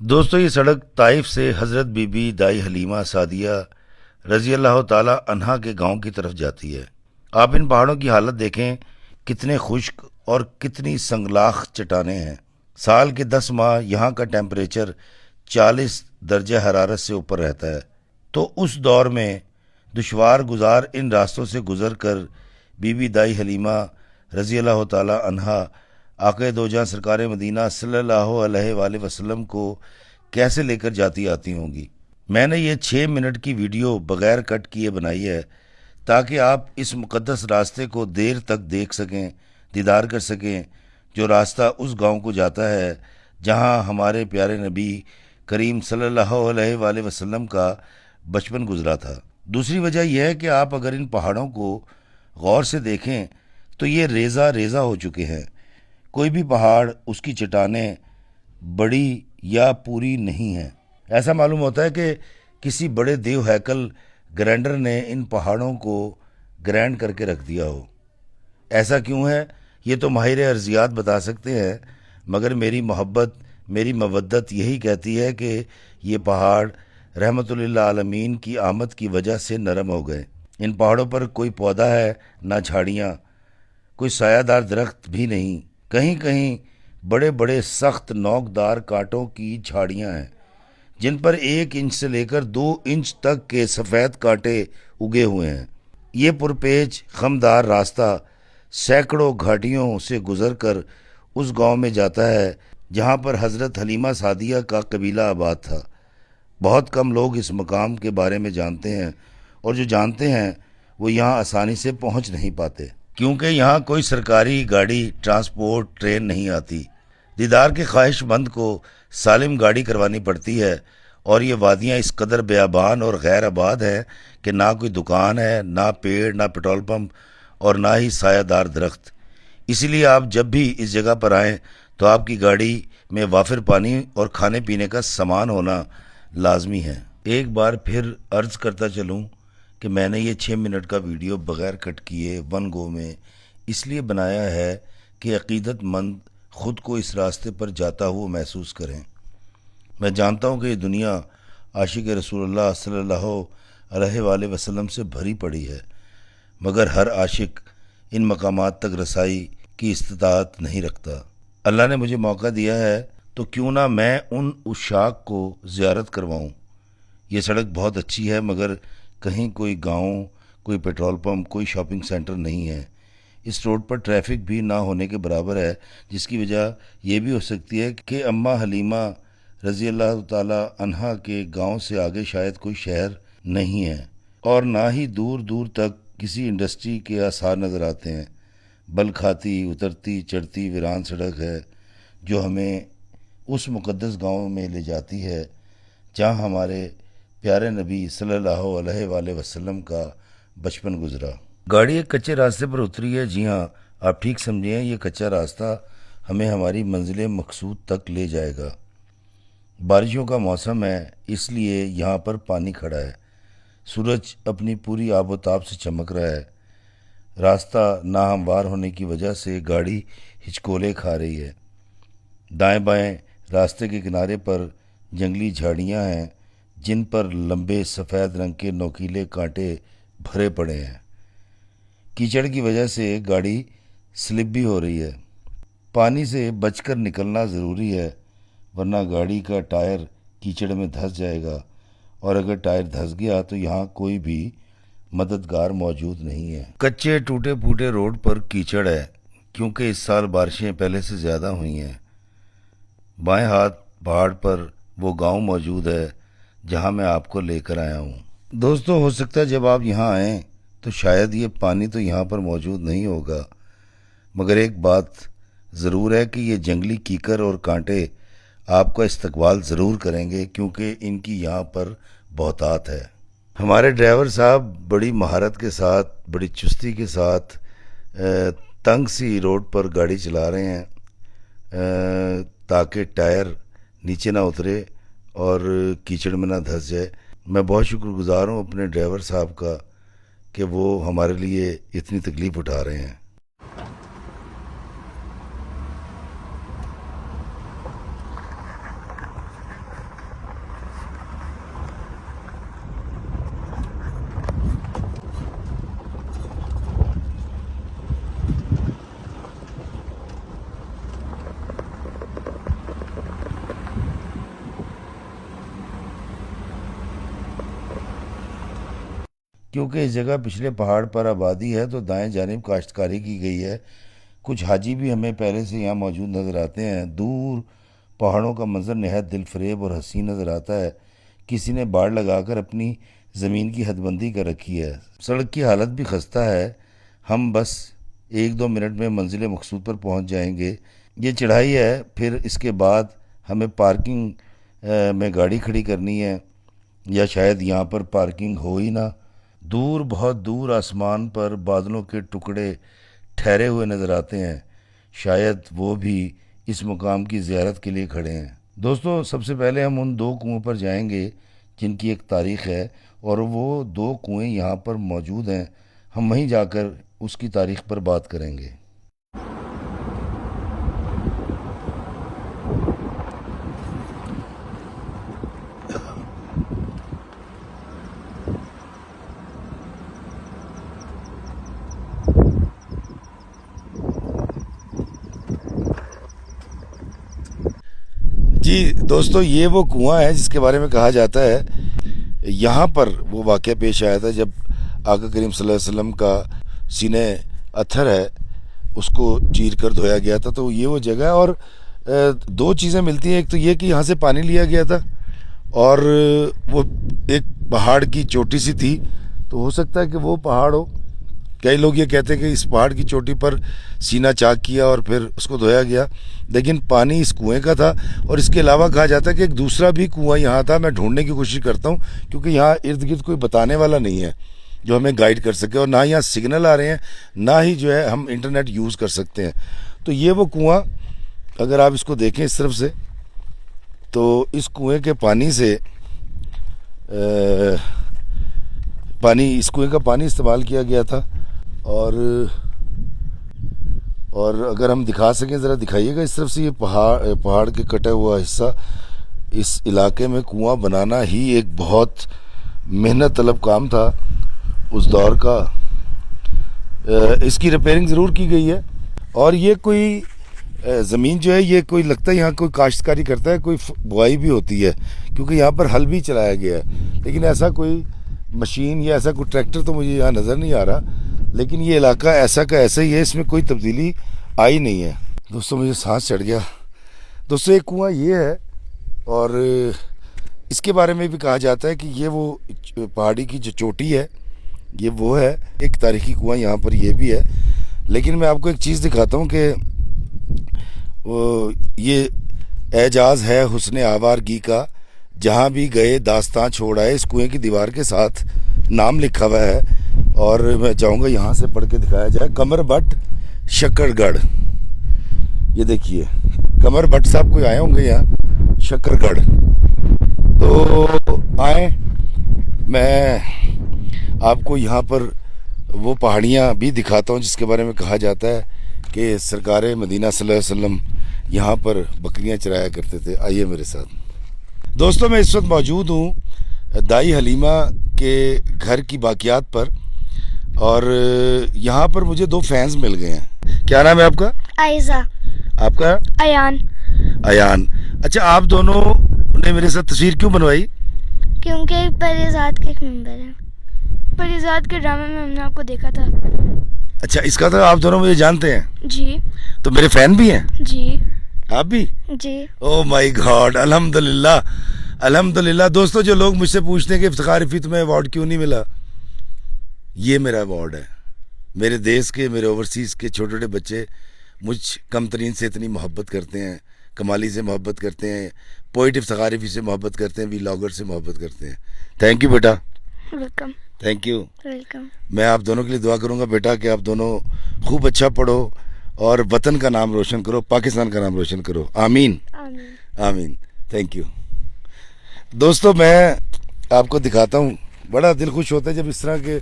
دوستو یہ سڑک طائف سے حضرت بی بی دائی حلیمہ سعدیہ رضی اللہ تعالی عنہا کے گاؤں کی طرف جاتی ہے۔ آپ ان پہاڑوں کی حالت دیکھیں، کتنے خشک اور کتنی سنگلاخ چٹانیں ہیں۔ سال کے 10 ماہ یہاں کا ٹیمپریچر 40 درجہ حرارت سے اوپر رہتا ہے، تو اس دور میں دشوار گزار ان راستوں سے گزر کر بی بی دائی حلیمہ رضی اللہ تعالی عنہا آقا دو جہاں سرکار مدینہ صلی اللہ علیہ وآلہ وسلم کو کیسے لے کر جاتی آتی ہوں گی۔ میں نے یہ 6 منٹ کی ویڈیو بغیر کٹ کیے بنائی ہے تاکہ آپ اس مقدس راستے کو دیر تک دیکھ سکیں، دیدار کر سکیں، جو راستہ اس گاؤں کو جاتا ہے جہاں ہمارے پیارے نبی کریم صلی اللہ علیہ وآلہ وسلم کا بچپن گزرا تھا۔ دوسری وجہ یہ ہے کہ آپ اگر ان پہاڑوں کو غور سے دیکھیں تو یہ ریزہ ریزہ ہو چکے ہیں۔ کوئی بھی پہاڑ، اس کی چٹانیں بڑی یا پوری نہیں ہیں۔ ایسا معلوم ہوتا ہے کہ کسی بڑے دیو ہیکل گرینڈر نے ان پہاڑوں کو گرینڈ کر کے رکھ دیا ہو۔ ایسا کیوں ہے یہ تو ماہر ارضیات بتا سکتے ہیں، مگر میری محبت، میری مودت یہی کہتی ہے کہ یہ پہاڑ رحمت للعالمین کی آمد کی وجہ سے نرم ہو گئے۔ ان پہاڑوں پر کوئی پودا ہے نہ جھاڑیاں، کوئی سایہ دار درخت بھی نہیں۔ کہیں کہیں بڑے بڑے سخت نوکدار کانٹوں کی جھاڑیاں ہیں جن پر 1 انچ سے لے کر 2 انچ تک کے سفید کانٹے اگے ہوئے ہیں۔ یہ پرپیچ خمدار راستہ سینکڑوں گھاٹیوں سے گزر کر اس گاؤں میں جاتا ہے جہاں پر حضرت حلیمہ سعدیہ کا قبیلہ آباد تھا۔ بہت کم لوگ اس مقام کے بارے میں جانتے ہیں، اور جو جانتے ہیں وہ یہاں آسانی سے پہنچ نہیں پاتے کیونکہ یہاں کوئی سرکاری گاڑی، ٹرانسپورٹ، ٹرین نہیں آتی۔ دیدار کے خواہش مند کو سالم گاڑی کروانی پڑتی ہے، اور یہ وادیاں اس قدر بیابان اور غیر آباد ہیں کہ نہ کوئی دکان ہے، نہ پیڑ، نہ پیٹرول پمپ، اور نہ ہی سایہ دار درخت۔ اسی لیے آپ جب بھی اس جگہ پر آئیں تو آپ کی گاڑی میں وافر پانی اور کھانے پینے کا سامان ہونا لازمی ہے۔ ایک بار پھر عرض کرتا چلوں کہ میں نے یہ 6 منٹ کا ویڈیو بغیر کٹ کیے 1 گو میں اس لیے بنایا ہے کہ عقیدت مند خود کو اس راستے پر جاتا ہوا محسوس کریں۔ میں جانتا ہوں کہ یہ دنیا عاشق رسول اللہ صلی اللہ علیہ وآلہ وسلم سے بھری پڑی ہے، مگر ہر عاشق ان مقامات تک رسائی کی استطاعت نہیں رکھتا۔ اللہ نے مجھے موقع دیا ہے تو کیوں نہ میں ان عشاق کو زیارت کرواؤں۔ یہ سڑک بہت اچھی ہے، مگر کہیں کوئی گاؤں، کوئی پیٹرول پمپ، کوئی شاپنگ سینٹر نہیں ہے۔ اس روڈ پر ٹریفک بھی نہ ہونے کے برابر ہے، جس کی وجہ یہ بھی ہو سکتی ہے کہ اماں حلیمہ رضی اللہ تعالی عنہا کے گاؤں سے آگے شاید کوئی شہر نہیں ہے، اور نہ ہی دور دور تک کسی انڈسٹری کے آثار نظر آتے ہیں۔ بل کھاتی، اترتی چڑھتی ویران سڑک ہے جو ہمیں اس مقدس گاؤں میں لے جاتی ہے جہاں ہمارے پیارے نبی صلی اللہ علیہ وآلہ وسلم کا بچپن گزرا۔ گاڑی ایک کچے راستے پر اتری ہے۔ جی ہاں، آپ ٹھیک سمجھیں، یہ کچا راستہ ہمیں ہماری منزل مقصود تک لے جائے گا۔ بارشوں کا موسم ہے، اس لیے یہاں پر پانی کھڑا ہے۔ سورج اپنی پوری آب و تاب سے چمک رہا ہے۔ راستہ ناہموار ہونے کی وجہ سے گاڑی ہچکولے کھا رہی ہے۔ دائیں بائیں راستے کے کنارے پر جنگلی جھاڑیاں ہیں جن پر لمبے سفید رنگ کے نوکیلے کانٹے بھرے پڑے ہیں۔ کیچڑ کی وجہ سے گاڑی سلپ بھی ہو رہی ہے۔ پانی سے بچ کر نکلنا ضروری ہے، ورنہ گاڑی کا ٹائر کیچڑ میں دھس جائے گا، اور اگر ٹائر دھس گیا تو یہاں کوئی بھی مددگار موجود نہیں ہے۔ کچے ٹوٹے پھوٹے روڈ پر کیچڑ ہے کیونکہ اس سال بارشیں پہلے سے زیادہ ہوئی ہیں۔ بائیں ہاتھ پہاڑ پر وہ گاؤں موجود ہے جہاں میں آپ کو لے کر آیا ہوں۔ دوستو، ہو سکتا ہے جب آپ یہاں آئیں تو شاید یہ پانی تو یہاں پر موجود نہیں ہوگا، مگر ایک بات ضرور ہے کہ یہ جنگلی کیکر اور کانٹے آپ کا استقبال ضرور کریں گے، کیونکہ ان کی یہاں پر بہتات ہے۔ ہمارے ڈرائیور صاحب بڑی مہارت کے ساتھ، بڑی چستی کے ساتھ تنگ سی روڈ پر گاڑی چلا رہے ہیں تاکہ ٹائر نیچے نہ اترے اور کیچڑ میں نہ دھس جائے۔ میں بہت شکر گزار ہوں اپنے ڈرائیور صاحب کا کہ وہ ہمارے لیے اتنی تکلیف اٹھا رہے ہیں۔ کیونکہ اس جگہ پچھلے پہاڑ پر آبادی ہے تو دائیں جانب کاشتکاری کی گئی ہے۔ کچھ حاجی بھی ہمیں پہلے سے یہاں موجود نظر آتے ہیں۔ دور پہاڑوں کا منظر نہایت دل فریب اور حسین نظر آتا ہے۔ کسی نے باڑ لگا کر اپنی زمین کی حد بندی کر رکھی ہے۔ سڑک کی حالت بھی خستہ ہے۔ ہم بس 1-2 منٹ میں منزل مقصود پر پہنچ جائیں گے۔ یہ چڑھائی ہے، پھر اس کے بعد ہمیں پارکنگ میں گاڑی کھڑی کرنی ہے، یا شاید یہاں پر پارکنگ ہو ہی نہ۔ دور، بہت دور آسمان پر بادلوں کے ٹکڑے ٹھہرے ہوئے نظر آتے ہیں، شاید وہ بھی اس مقام کی زیارت کے لیے کھڑے ہیں۔ دوستو، سب سے پہلے ہم ان 2 کنویں پر جائیں گے جن کی ایک تاریخ ہے، اور وہ 2 کنویں یہاں پر موجود ہیں۔ ہم وہیں جا کر اس کی تاریخ پر بات کریں گے۔ جی دوستو، یہ وہ کنواں ہے جس کے بارے میں کہا جاتا ہے یہاں پر وہ واقعہ پیش آیا تھا جب آقا کریم صلی اللہ علیہ وسلم کا سینہ اتھر ہے اس کو چیر کر دھویا گیا تھا۔ تو یہ وہ جگہ ہے، اور 2 چیزیں ملتی ہیں۔ ایک تو یہ کہ یہاں سے پانی لیا گیا تھا، اور وہ ایک پہاڑ کی چوٹی سی تھی، تو ہو سکتا ہے کہ وہ پہاڑ ہو۔ کئی لوگ یہ کہتے ہیں کہ اس پہاڑ کی چوٹی پر سینہ چاک کیا اور پھر اس کو دھویا گیا، لیکن پانی اس کنویں کا تھا۔ اور اس کے علاوہ کہا جاتا ہے کہ ایک دوسرا بھی کنواں یہاں تھا۔ میں ڈھونڈنے کی کوشش کرتا ہوں کیونکہ یہاں ارد گرد کوئی بتانے والا نہیں ہے جو ہمیں گائیڈ کر سکے، اور نہ یہاں سگنل آ رہے ہیں، نہ ہی جو ہے ہم انٹرنیٹ یوز کر سکتے ہیں۔ تو یہ وہ کنواں، اگر آپ اس کو دیکھیں اس طرف سے، تو اس کنویں کے پانی سے اس کنویں کا پانی استعمال کیا گیا تھا۔ اور اگر ہم دکھا سکیں، ذرا دکھائیے گا اس طرف سے، یہ پہاڑ کے کٹا ہوا حصہ۔ اس علاقے میں کنواں بنانا ہی ایک بہت محنت طلب کام تھا اس دور کا۔ اس کی ریپیرنگ ضرور کی گئی ہے، اور یہ کوئی زمین جو ہے، یہ کوئی لگتا ہے یہاں کوئی کاشتکاری کرتا ہے، کوئی بوائی بھی ہوتی ہے، کیونکہ یہاں پر ہل بھی چلایا گیا ہے، لیکن ایسا کوئی مشین یا ایسا کوئی ٹریکٹر تو مجھے یہاں نظر نہیں آ رہا۔ لیکن یہ علاقہ ایسا کا ایسا ہی ہے، اس میں کوئی تبدیلی آئی نہیں ہے۔ دوستو، مجھے سانس چڑھ گیا۔ دوستو، ایک کنواں یہ ہے، اور اس کے بارے میں بھی کہا جاتا ہے کہ یہ وہ پہاڑی کی جو چوٹی ہے، یہ وہ ہے۔ ایک تاریخی کنواں یہاں پر یہ بھی ہے، لیکن میں آپ کو ایک چیز دکھاتا ہوں کہ یہ اعجاز ہے حسن آوارگی کا، جہاں بھی گئے داستان چھوڑ آئے۔ اس کنویں کی دیوار کے ساتھ نام لکھا ہوا ہے، اور میں چاہوں گا یہاں سے پڑھ کے دکھایا جائے، قمر بٹ شکر گڑھ۔ یہ دیکھیے، قمر بٹ صاحب کوئی آئے ہوں گے یہاں شکر گڑھ، تو آئیں، میں آپ کو یہاں پر وہ پہاڑیاں بھی دکھاتا ہوں جس کے بارے میں کہا جاتا ہے کہ سرکار مدینہ صلی اللہ علیہ وسلم یہاں پر بکریاں چرایا کرتے تھے۔ آئیے میرے ساتھ۔ دوستو، میں اس وقت موجود ہوں دائی حلیمہ کے گھر کی باقیات پر، اور یہاں پر مجھے 2 فینس مل گئے ہیں۔ کیا نام ہے آپ کا؟ عائزہ۔ آپ کا؟ ایان۔ اچھا، آپ دونوں نے میرے ساتھ تصویر کیوں بنوائی؟ کیونکہ پریزاد کے ایک ممبر ہیں، پریزاد کے ڈرامے میں ہم نے آپ کو دیکھا تھا۔ اچھا، اس کا تو آپ دونوں مجھے جانتے ہیں؟ جی۔ تو میرے فین بھی ہیں؟ جی۔ آپ بھی؟ جی۔ او مائی گاڈ، الحمدللہ الحمدللہ۔ دوستو، جو لوگ مجھ سے پوچھتے ہیں کہ افتخار رفیع تمہیں ایوارڈ کیوں نہیں ملا، یہ میرا ایوارڈ ہے۔ میرے دیس کے، میرے اوورسیز کے چھوٹے چھوٹے بچے مجھ کم ترین سے اتنی محبت کرتے ہیں، کمالی سے محبت کرتے ہیں، پوئٹ افتخار رفیع سے محبت کرتے ہیں، ولاگر سے محبت کرتے ہیں۔ Thank you beta, welcome. Thank you. Welcome. میں آپ دونوں کے لیے دعا کروں گا بیٹا کہ آپ دونوں خوب اچھا پڑھو اور وطن کا نام روشن کرو، پاکستان کا نام روشن کرو۔ آمین آمین۔ آمین۔ Thank you. دوستو، میں آپ کو دکھاتا ہوں، بڑا دل خوش ہوتا ہے جب اس طرح کے،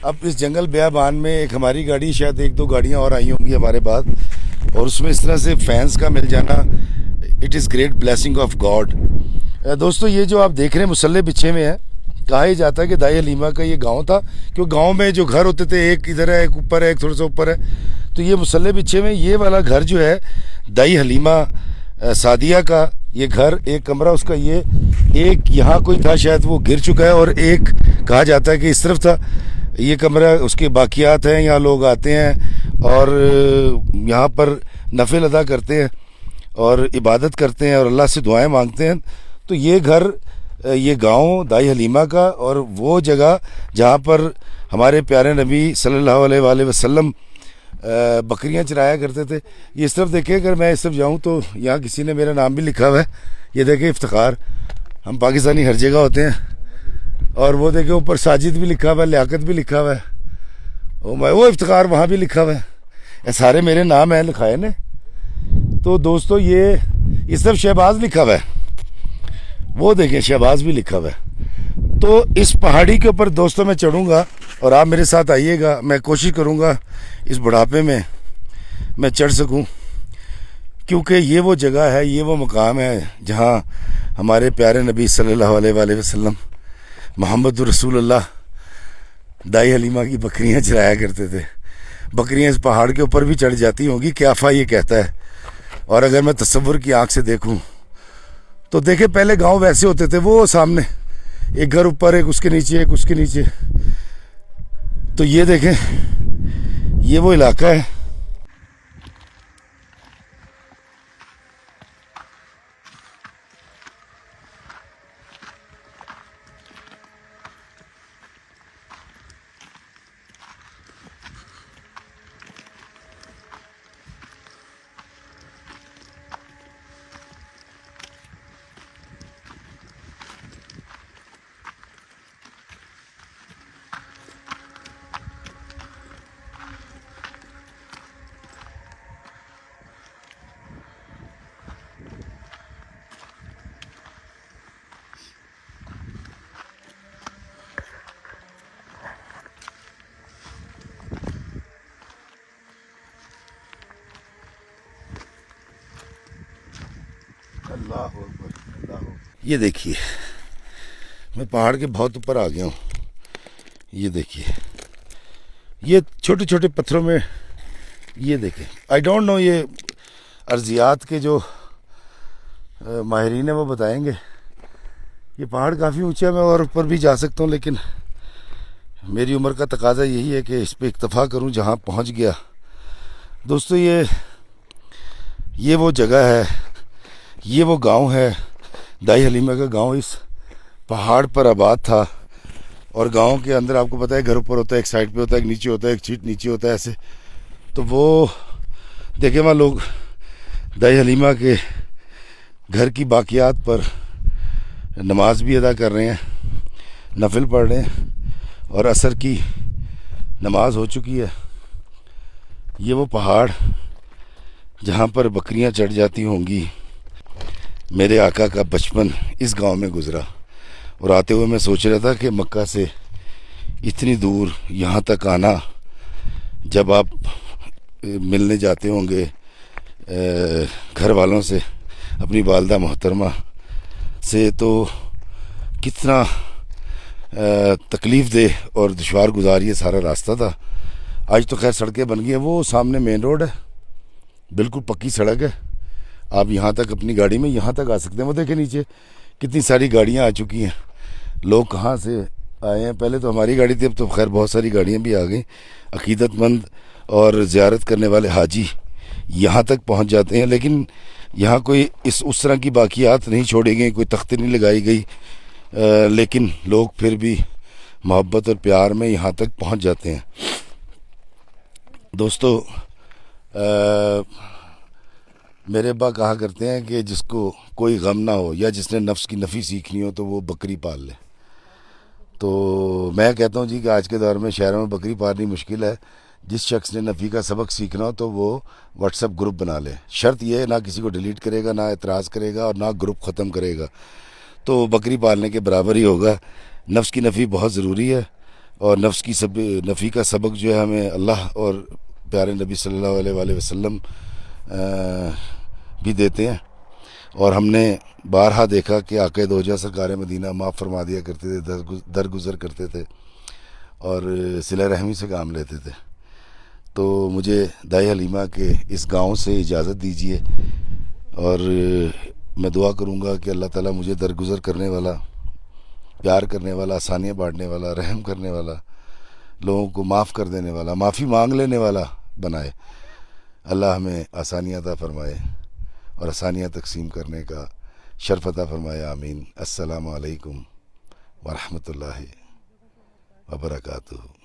اب اس جنگل بیابان میں ایک ہماری گاڑی، شاید 1-2 گاڑیاں اور آئی ہوں گی ہمارے بعد، اور اس میں اس طرح سے فینس کا مل جانا، it is great blessing of God. دوستو، یہ جو آپ دیکھ رہے ہیں مسلح بچھے میں ہے، کہا ہی جاتا ہے کہ دائی حلیمہ کا یہ گاؤں تھا، کیوں گاؤں میں جو گھر ہوتے تھے، ایک ادھر ہے، ایک اوپر ہے، ایک تھوڑا سا اوپر ہے، تو یہ مسلح بچھے میں یہ والا گھر جو ہے دائی حلیمہ سعدیہ کا یہ گھر ایک کمرہ اس کا، یہ ایک یہاں کوئی تھا شاید وہ گر چکا ہے، اور ایک کہا جاتا ہے کہ اس طرف تھا. یہ کمرہ اس کے باقیات ہیں. یہاں لوگ آتے ہیں اور یہاں پر نفل ادا کرتے ہیں اور عبادت کرتے ہیں اور اللہ سے دعائیں مانگتے ہیں. تو یہ گھر، یہ گاؤں دائی حلیمہ کا، اور وہ جگہ جہاں پر ہمارے پیارے نبی صلی اللہ علیہ وآلہ وسلم بکریاں چرایا کرتے تھے. یہ اس طرف دیکھیں، اگر میں اس طرف جاؤں تو یہاں کسی نے میرا نام بھی لکھا ہوا ہے. یہ دیکھیں افتخار، ہم پاکستانی ہر جگہ ہوتے ہیں. اور وہ دیکھیں اوپر ساجد بھی لکھا ہوا ہے، لیاقت بھی لکھا ہوا ہے، وہ افتخار وہاں بھی لکھا ہوا ہے. یہ سارے میرے نام ہیں لکھائے نے. تو دوستو یہ اس طرف شہباز لکھا ہوا ہے، وہ دیکھیں شہباز بھی لکھا ہوا ہے. تو اس پہاڑی کے اوپر دوستوں میں چڑھوں گا اور آپ میرے ساتھ آئیے گا. میں کوشش کروں گا اس بڑھاپے میں میں چڑھ سکوں، کیونکہ یہ وہ جگہ ہے، یہ وہ مقام ہے جہاں ہمارے پیارے نبی صلی اللہ علیہ وآلہ وسلم محمد رسول اللہ دائی حلیمہ کی بکریاں چرایا کرتے تھے. بکریاں اس پہاڑ کے اوپر بھی چڑھ جاتی ہوں گی، قیافہ یہ کہتا ہے. اور اگر میں تصور کی آنکھ سے دیکھوں تو دیکھیں پہلے گاؤں ویسے ہوتے تھے، وہ سامنے ایک گھر اوپر، ایک اس کے نیچے، ایک اس کے نیچے. تو یہ دیکھیں یہ وہ علاقہ ہے. اللہ اکبر، اللہ اکبر. یہ دیکھیے میں پہاڑ کے بہت اوپر آ گیا ہوں. یہ دیکھیے یہ چھوٹے چھوٹے پتھروں میں، یہ دیکھیں آئی ڈونٹ نو، یہ ارضیات کے جو ماہرین ہیں وہ بتائیں گے. یہ پہاڑ کافی اونچا ہے، میں اور اوپر بھی جا سکتا ہوں، لیکن میری عمر کا تقاضا یہی ہے کہ اس پہ اکتفا کروں جہاں پہنچ گیا. دوستو یہ وہ جگہ ہے، یہ وہ گاؤں ہے دائی حلیمہ کا گاؤں. اس پہاڑ پر آباد تھا، اور گاؤں کے اندر آپ کو پتہ ہے گھر اوپر ہوتا ہے، ایک سائڈ پہ ہوتا ہے، ایک نیچے ہوتا ہے، ایک چیٹ نیچے ہوتا ہے ایسے. تو وہ دیکھیں وہاں لوگ دائی حلیمہ کے گھر کی باقیات پر نماز بھی ادا کر رہے ہیں، نفل پڑھ رہے ہیں، اور عصر کی نماز ہو چکی ہے. یہ وہ پہاڑ جہاں پر بکریاں چڑھ جاتی ہوں گی. میرے آقا کا بچپن اس گاؤں میں گزرا، اور آتے ہوئے میں سوچ رہا تھا کہ مکہ سے اتنی دور یہاں تک آنا، جب آپ ملنے جاتے ہوں گے گھر والوں سے، اپنی والدہ محترمہ سے، تو کتنا تکلیف دہ اور دشوار گزار یہ سارا راستہ تھا. آج تو خیر سڑکیں بن گئی ہیں. وہ سامنے مین روڈ ہے، بالکل پکی سڑک ہے. آپ یہاں تک اپنی گاڑی میں یہاں تک آ سکتے ہیں. وہ دیکھیں نیچے کتنی ساری گاڑیاں آ چکی ہیں. لوگ کہاں سے آئے ہیں. پہلے تو ہماری گاڑی تھی، اب تو خیر بہت ساری گاڑیاں بھی آ گئیں. عقیدت مند اور زیارت کرنے والے حاجی یہاں تک پہنچ جاتے ہیں، لیکن یہاں کوئی اس طرح کی باقیات نہیں چھوڑی گئی، کوئی تختی نہیں لگائی گئی، لیکن لوگ پھر بھی محبت اور پیار میں یہاں تک پہنچ جاتے ہیں. دوستو میرے ابا کہا کرتے ہیں کہ جس کو کوئی غم نہ ہو یا جس نے نفس کی نفی سیکھنی ہو تو وہ بکری پال لے. تو میں کہتا ہوں جی کہ آج کے دور میں شہروں میں بکری پالنی مشکل ہے. جس شخص نے نفی کا سبق سیکھنا ہو تو وہ واٹس ایپ گروپ بنا لے. شرط یہ ہے نہ کسی کو ڈیلیٹ کرے گا، نہ اعتراض کرے گا، اور نہ گروپ ختم کرے گا، تو بکری پالنے کے برابر ہی ہوگا. نفس کی نفی بہت ضروری ہے، اور نفس کی نفی کا سبق جو ہے ہمیں اللہ اور پیارے نبی صلی اللہ علیہ وآلہ وسلم بھی دیتے ہیں. اور ہم نے بارہا دیکھا کہ آقا دو جہاں سرکار مدینہ معاف فرما دیا کرتے تھے، درگزر کرتے تھے، اور صلہ رحمی سے کام لیتے تھے. تو مجھے دائی حلیمہ کے اس گاؤں سے اجازت دیجیے، اور میں دعا کروں گا کہ اللہ تعالیٰ مجھے درگزر کرنے والا، پیار کرنے والا، آسانیاں بانٹنے والا، رحم کرنے والا، لوگوں کو معاف کر دینے والا، معافی مانگ لینے والا بنائے۔ اللہ ہمیں آسانیاں عطا فرمائے اور آسانیاں تقسیم کرنے کا شرف عطا فرمائے، آمین۔ السلام علیکم ورحمۃ اللہ وبرکاتہ۔